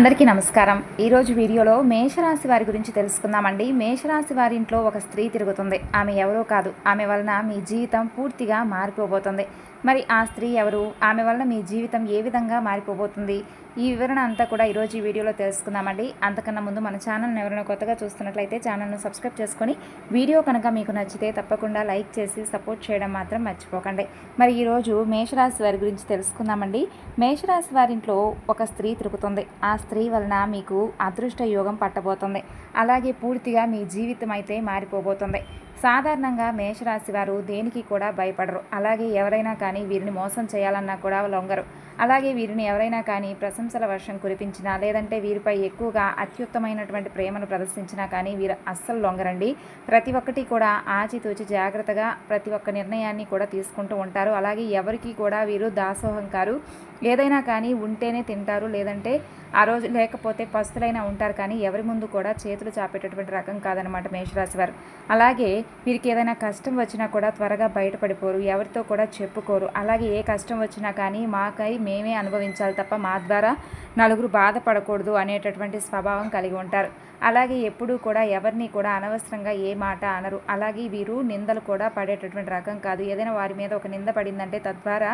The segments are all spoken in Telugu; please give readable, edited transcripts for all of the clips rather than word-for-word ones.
అందరికీ నమస్కారం। ఈరోజు వీడియోలో మేషరాశి వారి గురించి తెలుసుకుందామండి। మేషరాశి వారి ఇంట్లో ఒక స్త్రీ తిరుగుతుంది। ఆమె ఎవరో కాదు, ఆమె వలన మీ జీవితం పూర్తిగా మారిపోబోతుంది। మరి ఆ స్త్రీ ఎవరు, ఆమె వలన మీ జీవితం ఏ విధంగా మారిపోబోతుంది, ఈ వివరణ అంతా కూడా ఈరోజు ఈ వీడియోలో తెలుసుకుందామండి। అంతకన్నా ముందు మన ఛానల్ని ఎవరైనా కొత్తగా చూస్తున్నట్లయితే ఛానల్ను సబ్స్క్రైబ్ చేసుకొని వీడియో కనుక మీకు నచ్చితే తప్పకుండా లైక్ చేసి సపోర్ట్ చేయడం మాత్రం మర్చిపోకండి। మరి ఈరోజు మేషరాశి వారి గురించి తెలుసుకుందామండి। మేషరాశి వారింట్లో ఒక స్త్రీ తిరుగుతుంది। ఆ స్త్రీ వలన మీకు అదృష్ట యోగం పట్టబోతుంది। అలాగే పూర్తిగా మీ జీవితం అయితే మారిపోబోతుంది। సాధారణంగా మేషరాశి వారు దేనికి కూడా భయపడరు। అలాగే ఎవరైనా కానీ వీరిని మోసం చేయాలన్నా కూడా లొంగరు। అలాగే వీరిని ఎవరైనా కానీ ప్రశంసల వర్షం కురిపించినా, లేదంటే వీరిపై ఎక్కువగా అత్యుత్తమైనటువంటి ప్రేమను ప్రదర్శించినా కానీ వీరు అస్సలు లొంగరండి। ప్రతి ఒక్కటి కూడా ఆచితూచి జాగ్రత్తగా ప్రతి ఒక్క నిర్ణయాన్ని కూడా తీసుకుంటూ ఉంటారు। అలాగే ఎవరికి కూడా వీరు దాసోహం కారు। ఏదైనా కానీ ఉంటేనే తింటారు, లేదంటే ఆ రోజు లేకపోతే పస్తులైనా ఉంటారు, కానీ ఎవరి ముందు కూడా చేతులు చాపేటటువంటి రకం కాదనమాట మేషరాశి వారు। అలాగే వీరికి ఏదైనా కష్టం వచ్చినా కూడా త్వరగా బయటపడిపోరు, ఎవరితో కూడా చెప్పుకోరు। అలాగే ఏ కష్టం వచ్చినా కానీ మాకై మేమే అనుభవించాలి తప్ప మా ద్వారా నలుగురు బాధపడకూడదు అనేటటువంటి స్వభావం కలిగి ఉంటారు। అలాగే ఎప్పుడూ కూడా ఎవరిని కూడా అనవసరంగా ఏ మాట అనరు। అలాగే వీరు నిందలు కూడా పడేటటువంటి రకం కాదు। ఏదైనా వారి మీద ఒక నింద పడిందంటే తద్వారా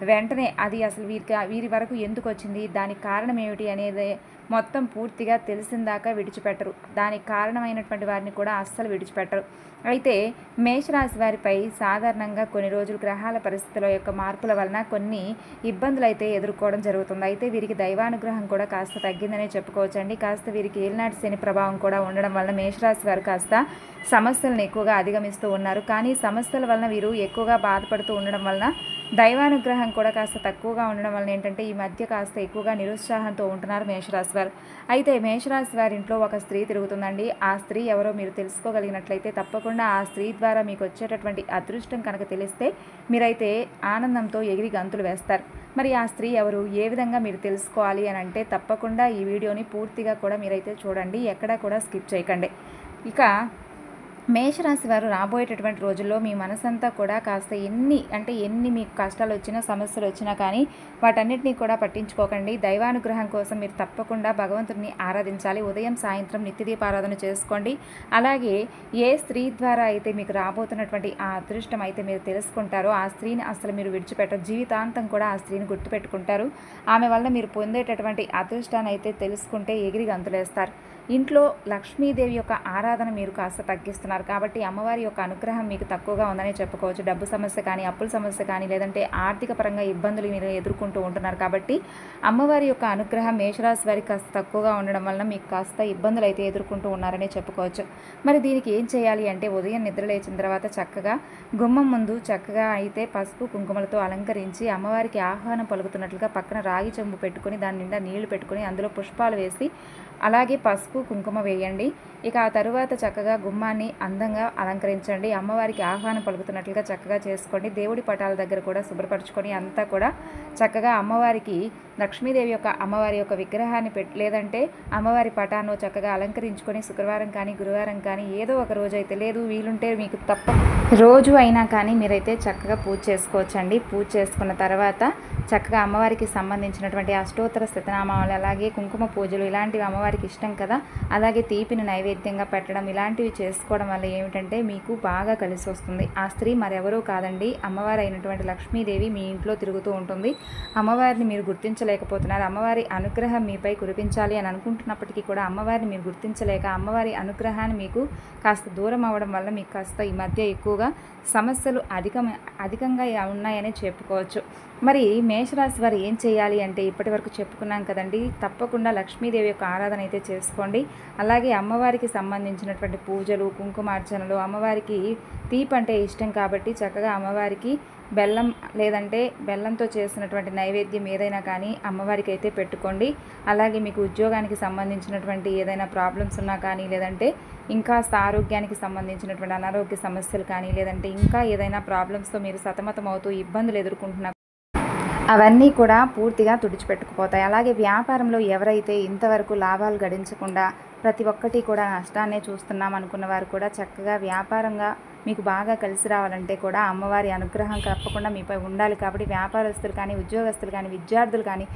వెంటనే అది అసలు వీరి వరకు ఎందుకు వచ్చింది, దానికి కారణం ఏమిటి అనేది మొత్తం పూర్తిగా తెలిసిందాకా విడిచిపెట్టరు। దానికి కారణమైనటువంటి వారిని కూడా అస్సలు విడిచిపెట్టరు। అయితే మేషరాశి వారిపై సాధారణంగా కొన్ని రోజులు గ్రహాల పరిస్థితుల యొక్క మార్పుల వలన కొన్ని ఇబ్బందులు అయితే ఎదుర్కోవడం జరుగుతుంది। అయితే వీరికి దైవానుగ్రహం కూడా కాస్త తగ్గిందనే చెప్పుకోవచ్చండి। కాస్త వీరికి ఏలినాటి శని ప్రభావం కూడా ఉండడం వలన మేషరాశి వారు కాస్త సమస్యలను ఎక్కువగా అధిగమిస్తూ ఉన్నారు। కానీ సమస్యల వలన వీరు ఎక్కువగా బాధపడుతూ ఉండడం వలన దైవానుగ్రహం కూడా కాస్త తక్కువగా ఉండడం వలన ఏంటంటే ఈ మధ్య కాస్త ఎక్కువగా నిరుత్సాహంతో ఉంటున్నారు మేషరాశి వారు। అయితే మేషరాశి వారి ఇంట్లో ఒక స్త్రీ తిరుగుతుందండి। ఆ స్త్రీ ఎవరో మీరు తెలుసుకోగలిగినట్లయితే తప్పకుండా ఆ స్త్రీ ద్వారా మీకు వచ్చేటటువంటి అదృష్టం కనుక తెలిస్తే మీరైతే ఆనందంతో ఎగిరి గంతులు వేస్తారు। మరి ఆ స్త్రీ ఎవరు, ఏ విధంగా మీరు తెలుసుకోవాలి అని అంటే తప్పకుండా ఈ వీడియోని పూర్తిగా కూడా మీరైతే చూడండి, ఎక్కడా కూడా స్కిప్ చేయకండి। ఇక మేషరాశి వారు రాబోయేటటువంటి రోజుల్లో మీ మనసంతా కూడా కాస్త ఎన్ని మీకు కష్టాలు వచ్చినా సమస్యలు వచ్చినా కానీ వాటన్నిటినీ కూడా పట్టించుకోకండి। దైవానుగ్రహం కోసం మీరు తప్పకుండా భగవంతుడిని ఆరాధించాలి। ఉదయం సాయంత్రం నిత్యదీపారాధన చేసుకోండి। అలాగే ఏ స్త్రీ ద్వారా అయితే మీకు రాబోతున్నటువంటి ఆ అదృష్టం అయితే మీరు తెలుసుకుంటారో ఆ స్త్రీని అసలు మీరు విడిచిపెట్టరు, జీవితాంతం కూడా ఆ స్త్రీని గుర్తుపెట్టుకుంటారు। ఆమె వల్ల మీరు పొందేటటువంటి అదృష్టాన్ని అయితే తెలుసుకుంటే ఎగిరి గంతులేస్తారు। ఇంట్లో లక్ష్మీదేవి యొక్క ఆరాధన మీరు కాస్త తగ్గిస్తున్నారు కాబట్టి అమ్మవారి యొక్క అనుగ్రహం మీకు తక్కువగా ఉందని చెప్పుకోవచ్చు। డబ్బు సమస్య కానీ, అప్పుల సమస్య కానీ, లేదంటే ఆర్థిక పరంగా ఇబ్బందులు మీరు ఎదుర్కొంటూ ఉంటున్నారు కాబట్టి అమ్మవారి యొక్క అనుగ్రహం మేషరాశి వారికి కాస్త తక్కువగా ఉండడం వలన మీకు కాస్త ఇబ్బందులు అయితే ఎదుర్కొంటూ ఉన్నారనే చెప్పుకోవచ్చు। మరి దీనికి ఏం చేయాలి అంటే ఉదయం నిద్ర లేచిన తర్వాత చక్కగా గుమ్మం ముందు చక్కగా అయితే పసుపు కుంకుమలతో అలంకరించి అమ్మవారికి ఆహ్వానం పలుకుతున్నట్లుగా పక్కన రాగి చెంబు పెట్టుకొని దాని నిండా నీళ్లు పెట్టుకొని అందులో పుష్పాలు వేసి అలాగే పసుపు కుంకుమ వేయండి। ఇక ఆ తరువాత చక్కగా గుమ్మాన్ని అందంగా అలంకరించండి, అమ్మవారికి ఆహ్వానం పలుకుతున్నట్లుగా చక్కగా చేసుకోండి। దేవుడి పటాల దగ్గర కూడా శుభ్రపరచుకొని అంతా కూడా చక్కగా అమ్మవారికి లక్ష్మీదేవి యొక్క అమ్మవారి యొక్క విగ్రహాన్ని లేదంటే అమ్మవారి పటాన్ని చక్కగా అలంకరించుకొని శుక్రవారం కానీ గురువారం కానీ ఏదో ఒక రోజు అయితే, లేదు వీలుంటే మీకు తప్ప రోజు అయినా కానీ మీరైతే చక్కగా పూజ చేసుకోవచ్చండి। పూజ చేసుకున్న తర్వాత చక్కగా అమ్మవారికి సంబంధించినటువంటి అష్టోత్తర శతనామాలు, అలాగే కుంకుమ పూజలు ఇలాంటివి అమ్మవారికి ఇష్టం కదా, అలాగే తీపిని నైవేద్యంగా పెట్టడం ఇలాంటివి చేసుకోవడం వల్ల ఏమిటంటే మీకు బాగా కలిసి వస్తుంది। ఆ స్త్రీ మరెవరూ కాదండి, అమ్మవారు అయినటువంటి లక్ష్మీదేవి మీ ఇంట్లో తిరుగుతూ ఉంటుంది। అమ్మవారిని మీరు గుర్తించలేకపోతున్నారు, అమ్మవారి అనుగ్రహం మీపై కురిపించాలి అని అనుకుంటున్నప్పటికీ కూడా అమ్మవారిని మీరు గుర్తించలేక అమ్మవారి అనుగ్రహాన్ని మీకు కాస్త దూరం అవ్వడం వల్ల మీకు కాస్త ఈ మధ్య ఎక్కువగా సమస్యలు అధికంగా ఉన్నాయని చెప్పుకోవచ్చు। మరి మేషరాశి వారు ఏం చేయాలి అంటే ఇప్పటి వరకు చెప్పుకున్నాం కదండి, తప్పకుండా లక్ష్మీదేవి యొక్క ఆరాధన అయితే చేసుకోండి। అలాగే అమ్మవారికి సంబంధించినటువంటి పూజలు, కుంకుమార్చనలు, అమ్మవారికి తీపి అంటే ఇష్టం కాబట్టి చక్కగా అమ్మవారికి బెల్లం లేదంటే బెల్లంతో చేసినటువంటి నైవేద్యం ఏదైనా కానీ అమ్మవారికి అయితే పెట్టుకోండి। అలాగే మీకు ఉద్యోగానికి సంబంధించినటువంటి ఏదైనా ప్రాబ్లమ్స్ ఉన్నా కానీ, లేదంటే ఇంకా ఆరోగ్యానికి సంబంధించినటువంటి అనారోగ్య సమస్యలు కానీ, లేదంటే ఇంకా ఏదైనా ప్రాబ్లమ్స్తో మీరు సతమతం అవుతూ ఇబ్బందులు ఎదుర్కొంటున్నా అవన్నీ కూడా పూర్తిగా తుడిచిపెట్టుకుపోతాయి। అలాగే వ్యాపారంలో ఎవరైతే ఇంతవరకు లాభాలు గడించకుండా ప్రతి ఒక్కటి కూడా నష్టాన్నే చూస్తున్నాం అనుకున్న వారు కూడా చక్కగా మీకు బాగా కలిసి రావాలంటే కూడా అమ్మవారి అనుగ్రహం తప్పకుండా మీపై ఉండాలి. కాబట్టి వ్యాపారస్తులు కానీ, ఉద్యోగస్తులు కానీ, విద్యార్థులు కానీ,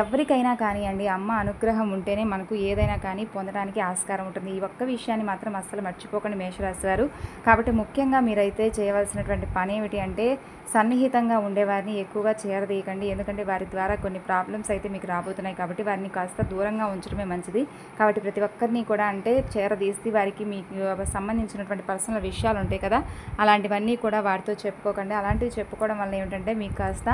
ఎవరికైనా కానివ్వండి, అమ్మ అనుగ్రహం ఉంటేనే మనకు ఏదైనా కానీ పొందడానికి ఆస్కారం ఉంటుంది. ఈ ఒక్క విషయాన్ని మాత్రం అస్సలు మర్చిపోకండి మేషరాశి వారు. కాబట్టి ముఖ్యంగా మీరైతే చేయవలసినటువంటి పని ఏమిటి అంటే, సన్నిహితంగా ఉండేవారిని ఎక్కువగా చేరదీయకండి. ఎందుకంటే వారి ద్వారా కొన్ని ప్రాబ్లమ్స్ అయితే మీకు రాబోతున్నాయి. కాబట్టి వారిని కాస్త దూరంగా ఉంచడమే మంచిది. కాబట్టి ప్రతి ఒక్కరిని కూడా అంటే చేరదీసి వారికి మీకు సంబంధించినటువంటి పర్సనల్ విషయాలు ఉంటాయి కదా, అలాంటివన్నీ కూడా వారితో చెప్పుకోకండి. అలాంటివి చెప్పుకోవడం వల్ల ఏమిటంటే మీకు కాస్త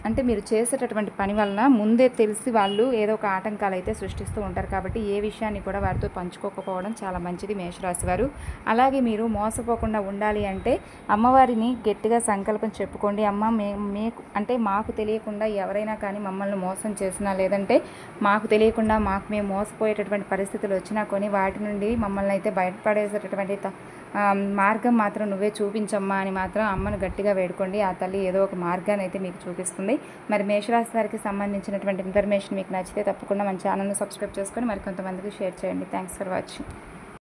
అంటే మీరు చేసేటటువంటి పని వలన ముందే తెలిసి వాళ్ళు ఏదో ఒక ఆటంకాలు అయితే సృష్టిస్తూ ఉంటారు. కాబట్టి ఏ విషయాన్ని కూడా వారితో పంచుకోకపోవడం చాలా మంచిది మేషరాశి వారు. అలాగే మీరు మోసపోకుండా ఉండాలి అంటే అమ్మవారిని గట్టిగా సంకల్పం చెప్పుకోండి. అమ్మ మీకు అంటే మాకు తెలియకుండా ఎవరైనా కానీ మమ్మల్ని మోసం చేసినా, లేదంటే మాకు తెలియకుండా మేము మోసపోయేటటువంటి పరిస్థితులు వచ్చినా కొని వాటి నుండి మమ్మల్ని అయితే బయటపడేసేటటువంటి మార్గం మాత్రం నువ్వే చూపించమ్మా అని మాత్రం అమ్మను గట్టిగా వేడుకోండి. ఆ తల్లి ఏదో ఒక మార్గాన్ని అయితే మీకు చూపిస్తుంది. మరి మేషరాశి వారికి సంబంధించినటువంటి ఇన్ఫర్మేషన్ మీకు నచ్చితే తప్పకుండా మన ఛానల్ని సబ్స్క్రైబ్ చేసుకొని మరి కొంతమందికి షేర్ చేయండి. Thanks for watching.